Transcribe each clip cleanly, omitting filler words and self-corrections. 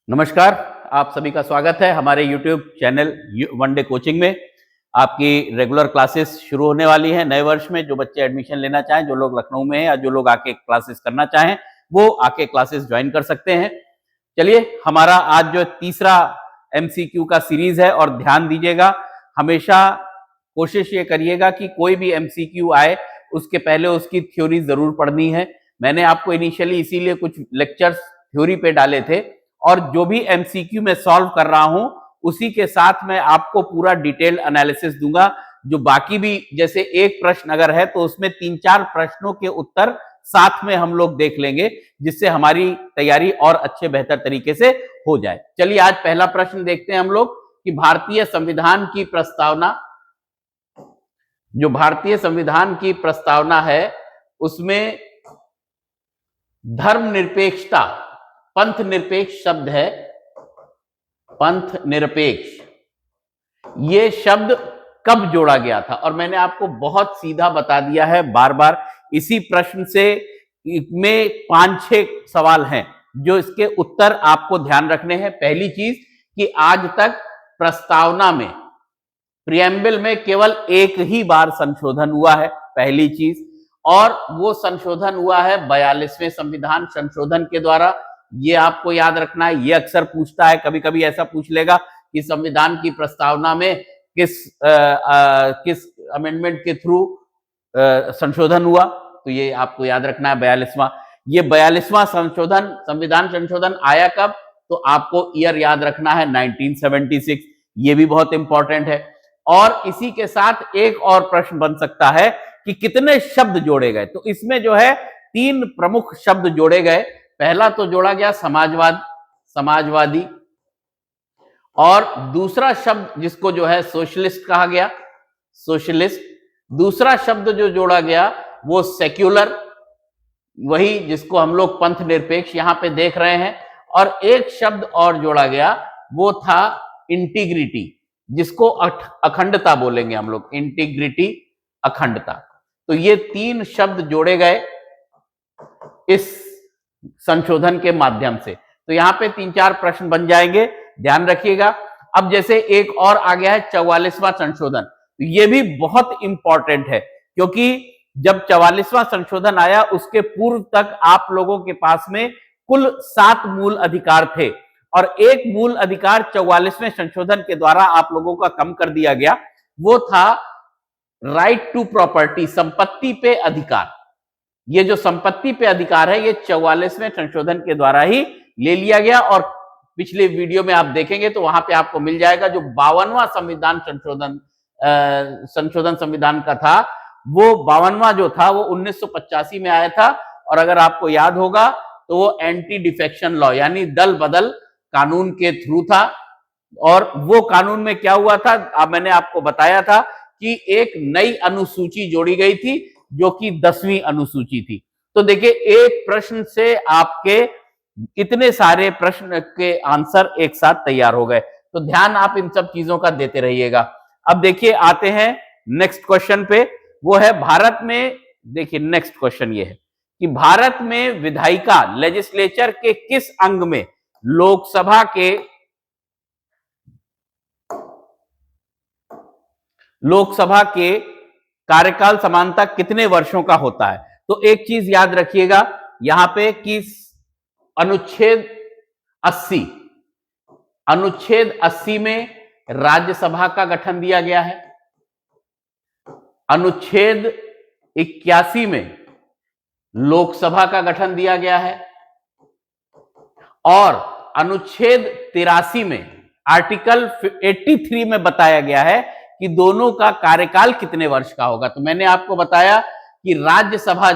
नमस्कार, आप सभी का स्वागत है हमारे YouTube channel one day coaching में। आपकी रेगुलर क्लासेस शुरू होने वाली हैं नए वर्ष में। जो बच्चे एडमिशन लेना चाहें, जो लोग लखनऊ में हैं या जो लोग आके क्लासेस करना चाहें, वो आके क्लासेस ज्वाइन कर सकते हैं। चलिए, हमारा आज जो तीसरा MCQ का सीरीज है, और ध्यान दीजिएगा, हमेशा कोशिश ये करिएगा कि कोई भी MCQ आए उसके पहले उसकी थ्योरी जरूर पढ़नी है। मैंने आपको इनिशियली इसीलिए कुछ लेक्चर्स थ्योरी पे डाले थे, और जो भी MCQ में सॉल्व कर रहा हूं उसी के साथ मैं आपको पूरा डिटेल एनालिसिस दूंगा। जो बाकी भी, जैसे एक प्रश्न अगर है तो उसमें 3-4 प्रश्नों के उत्तर साथ में हम लोग देख लेंगे, जिससे हमारी तैयारी और अच्छे बेहतर तरीके से हो जाए। चलिए, आज पहला प्रश्न देखते हैं हम लोग कि भारतीय संविधान की प्रस्तावना, जो भारतीय संविधान की प्रस्तावना है उसमें धर्मनिरपेक्षता, पंथ निरपेक्ष शब्द है, पंथ निरपेक्ष, ये शब्द कब जोड़ा गया था? और मैंने आपको बहुत सीधा बता दिया है बार बार। इसी प्रश्न से में 5-6 सवाल हैं जो इसके उत्तर आपको ध्यान रखने हैं। पहली चीज कि आज तक प्रस्तावना में, प्रियम्बल में केवल एक ही बार संशोधन हुआ है, पहली चीज, और वो संशोधन हुआ है 42वें संविधान संशोधन के द्वारा। ये आपको याद रखना है। ये अक्सर पूछता है, कभी कभी ऐसा पूछ लेगा कि संविधान की प्रस्तावना में किस अमेंडमेंट के थ्रू संशोधन हुआ, तो ये आपको याद रखना है 42वां। ये 42वां संशोधन, संविधान संशोधन आया कब? तो आपको ईयर याद रखना है 1976। ये भी बहुत इंपॉर्टेंट है। और इसी के साथ एक और प्रश्न बन सकता है कि कितने शब्द जोड़े गए। तो इसमें जो है 3 प्रमुख शब्द जोड़े गए। पहला तो जोड़ा गया समाजवाद, समाजवादी, और दूसरा शब्द जिसको जो है सोशलिस्ट कहा गया, सोशलिस्ट। दूसरा शब्द जो जोड़ा गया वो सेक्युलर, वही जिसको हम लोग पंथ निरपेक्ष यहां पे देख रहे हैं। और एक शब्द और जोड़ा गया, वो था इंटीग्रिटी, जिसको अखंडता बोलेंगे हम लोग, इंटीग्रिटी, अखंडता। तो ये 3 शब्द जोड़े गए इस संशोधन के माध्यम से। तो यहां पे 3-4 प्रश्न बन जाएंगे, ध्यान रखिएगा। अब जैसे एक और आ गया है 44वां संशोधन, तो ये भी बहुत इंपॉर्टेंट है, क्योंकि जब 44वां संशोधन आया उसके पूर्व तक आप लोगों के पास में कुल 7 मूल अधिकार थे, और एक मूल अधिकार 44वें संशोधन के द्वारा आप लोगों का कम कर दिया गया। वो था राइट टू प्रॉपर्टी, संपत्ति पे अधिकार। ये जो संपत्ति पे अधिकार है, ये 44वें संशोधन के द्वारा ही ले लिया गया। और पिछले वीडियो में आप देखेंगे तो वहां पे आपको मिल जाएगा, जो 52वां संविधान संशोधन संविधान का था, वो 52वां जो था वो 1985 में आया था। और अगर आपको याद होगा तो वो एंटी डिफेक्शन लॉ, यानी दल बदल कानून के थ्रू था। और वो कानून में क्या हुआ था, अब मैंने आपको बताया था कि एक नई अनुसूची जोड़ी गई थी, जो कि 10वीं अनुसूची थी। तो देखिए, एक प्रश्न से आपके इतने सारे प्रश्न के आंसर एक साथ तैयार हो गए। तो ध्यान आप इन सब चीजों का देते रहिएगा। अब देखिए, आते हैं नेक्स्ट क्वेश्चन पे। वो है भारत में, देखिए नेक्स्ट क्वेश्चन ये है कि भारत में विधायिका, लेजिस्लेचर के किस अंग में लोकसभा के कार्यकाल समानता कितने वर्षों का होता है? तो एक चीज याद रखिएगा यहां पे कि अनुच्छेद 80 में राज्यसभा का गठन दिया गया है। अनुच्छेद 81 में लोकसभा का गठन दिया गया है। और अनुच्छेद 83 में, आर्टिकल 83 में बताया गया है कि दोनों का कार्यकाल कितने वर्ष का होगा। तो मैंने आपको बताया कि राज्यसभा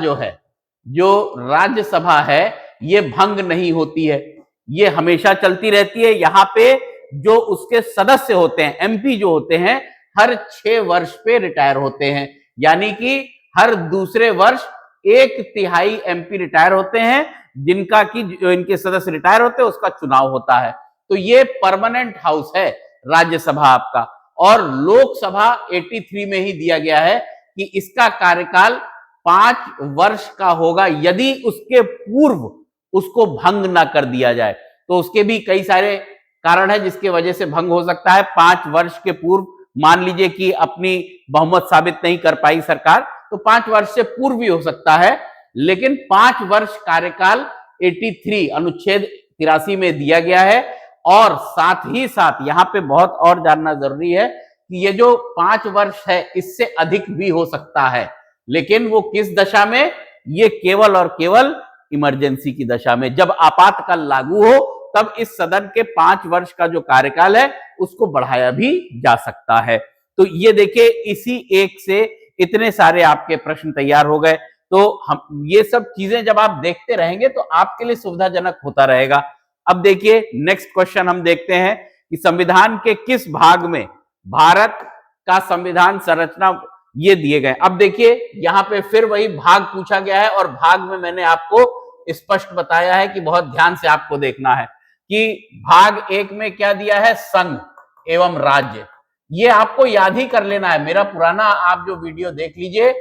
है, ये भंग नहीं होती है, ये हमेशा चलती रहती है। यहां पे जो उसके सदस्य होते हैं, MP जो होते हैं, हर 6 वर्ष पे रिटायर होते हैं, यानी कि हर दूसरे वर्ष 1/3 MP रिटायर होते हैं, जिनका कि जो इनके सदस्य रिटायर होते हैं उसका चुनाव होता है। तो ये परमानेंट हाउस है राज्यसभा आपका। और लोकसभा 83 में ही दिया गया है कि इसका कार्यकाल 5 वर्ष का होगा, यदि उसके पूर्व उसको भंग ना कर दिया जाए। तो उसके भी कई सारे कारण है जिसके वजह से भंग हो सकता है। 5 वर्ष के पूर्व मान लीजिए कि अपनी बहुमत साबित नहीं कर पाई सरकार, तो 5 वर्ष से पूर्व भी हो सकता है, लेकिन 5 वर्ष कार्यकाल 83 अनुच्छेद 83 में दिया गया है। और साथ ही साथ यहां पे बहुत और जानना जरूरी है कि ये जो 5 वर्ष है इससे अधिक भी हो सकता है, लेकिन वो किस दशा में, ये केवल और केवल इमरजेंसी की दशा में, जब आपातकाल लागू हो तब इस सदन के 5 वर्ष का जो कार्यकाल है उसको बढ़ाया भी जा सकता है। तो ये देखिए, इसी एक से इतने सारे आपके प्रश्न तैयार हो गए। तो हम ये सब चीजें जब आप देखते रहेंगे तो आपके लिए सुविधाजनक होता रहेगा। अब देखिए नेक्स्ट क्वेश्चन हम देखते हैं कि संविधान के किस भाग में भारत का संविधान संरचना, ये दिए गए। अब देखिए यहां पे फिर वही भाग पूछा गया है और भाग में मैंने आपको स्पष्ट बताया है कि बहुत ध्यान से आपको देखना है कि भाग 1 में क्या दिया है, संघ एवं राज्य। ये आपको याद ही कर लेना है। मेरा पुराना आप जो वीडियो देख लीजिए,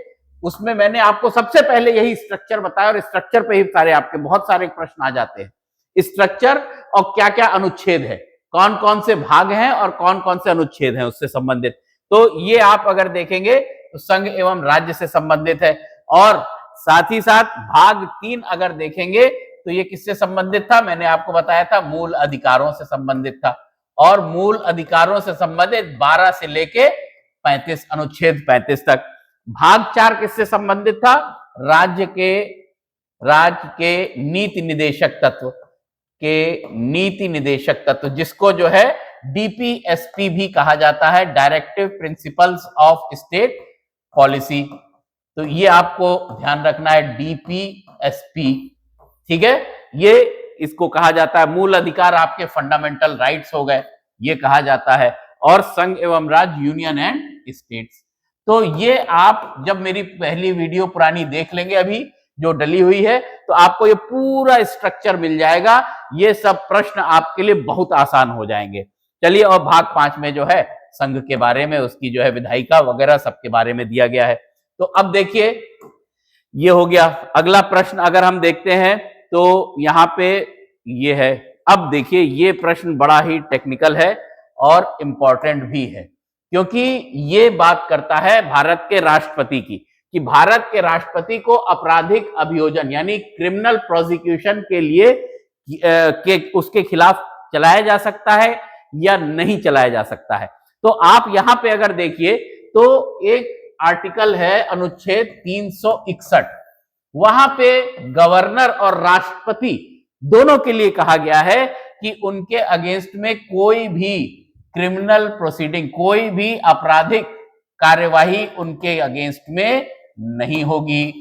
उसमें मैंने आपको सबसे पहले यही स्ट्रक्चर बताया और स्ट्रक्चर पे ही सारे आपके बहुत सारे प्रश्न आ जाते हैं। स्ट्रक्चर और क्या क्या अनुच्छेद है, कौन कौन से भाग हैं और कौन कौन से अनुच्छेद हैं उससे संबंधित। तो ये आप अगर देखेंगे तो संघ एवं राज्य से संबंधित है। और साथ ही साथ भाग 3 अगर देखेंगे तो ये किससे संबंधित था, मैंने आपको बताया था मूल अधिकारों से संबंधित था। और मूल अधिकारों से संबंधित 12 से लेके 35 अनुच्छेद 35 तक। भाग 4 किससे संबंधित था, राज्य के नीति निदेशक तत्व, जिसको जो है डीपीएसपी भी कहा जाता है, directive principles of state policy. तो ये आपको ध्यान रखना है, डीपीएसपी, ठीक है। ये इसको कहा जाता है मूल अधिकार, आपके फंडामेंटल राइट्स हो गए, ये कहा जाता है। और संघ एवं राज्य, यूनियन एंड स्टेट्स। तो ये आप जब मेरी पहली वीडियो पुरानी देख लेंगे अभी जो डली हुई है, तो आपको ये पूरा स्ट्रक्चर मिल जाएगा। ये सब प्रश्न आपके लिए बहुत आसान हो जाएंगे। चलिए, और भाग 5 में जो है संघ के बारे में, उसकी जो है विधायिका वगैरह सबके बारे में दिया गया है। तो अब देखिए, ये हो गया। अगला प्रश्न अगर हम देखते हैं तो यहां पे ये है। अब देखिए, ये प्रश्न बड़ा ही टेक्निकल है और इंपॉर्टेंट भी है, क्योंकि ये बात करता है भारत के राष्ट्रपति की, कि भारत के राष्ट्रपति को आपराधिक अभियोजन यानी क्रिमिनल प्रोसिक्यूशन के लिए उसके खिलाफ चलाया जा सकता है या नहीं चलाया जा सकता है। तो आप यहां पे अगर देखिए तो एक आर्टिकल है अनुच्छेद 361, वहां पे गवर्नर और राष्ट्रपति दोनों के लिए कहा गया है कि उनके अगेंस्ट में कोई भी क्रिमिनल प्रोसीडिंग, कोई भी आपराधिक कार्यवाही उनके अगेंस्ट में नहीं होगी,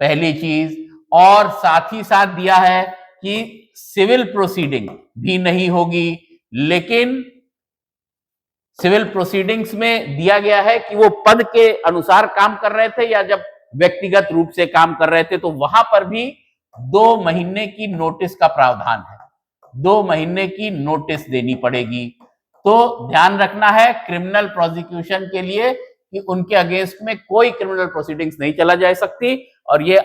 पहली चीज। और साथ ही साथ दिया है कि सिविल प्रोसीडिंग भी नहीं होगी, लेकिन सिविल प्रोसीडिंग्स में दिया गया है कि वो पद के अनुसार काम कर रहे थे या जब व्यक्तिगत रूप से काम कर रहे थे, तो वहां पर भी 2 महीने की नोटिस का प्रावधान है, 2 महीने की नोटिस देनी पड़ेगी। तो ध्यान रखना है क्रिमिनल प्रोसिक्यूशन के लिए कि उनके अगेंस्ट में कोई क्रिमिनल प्रोसीडिंग्स नहीं चला जा सकती। और ये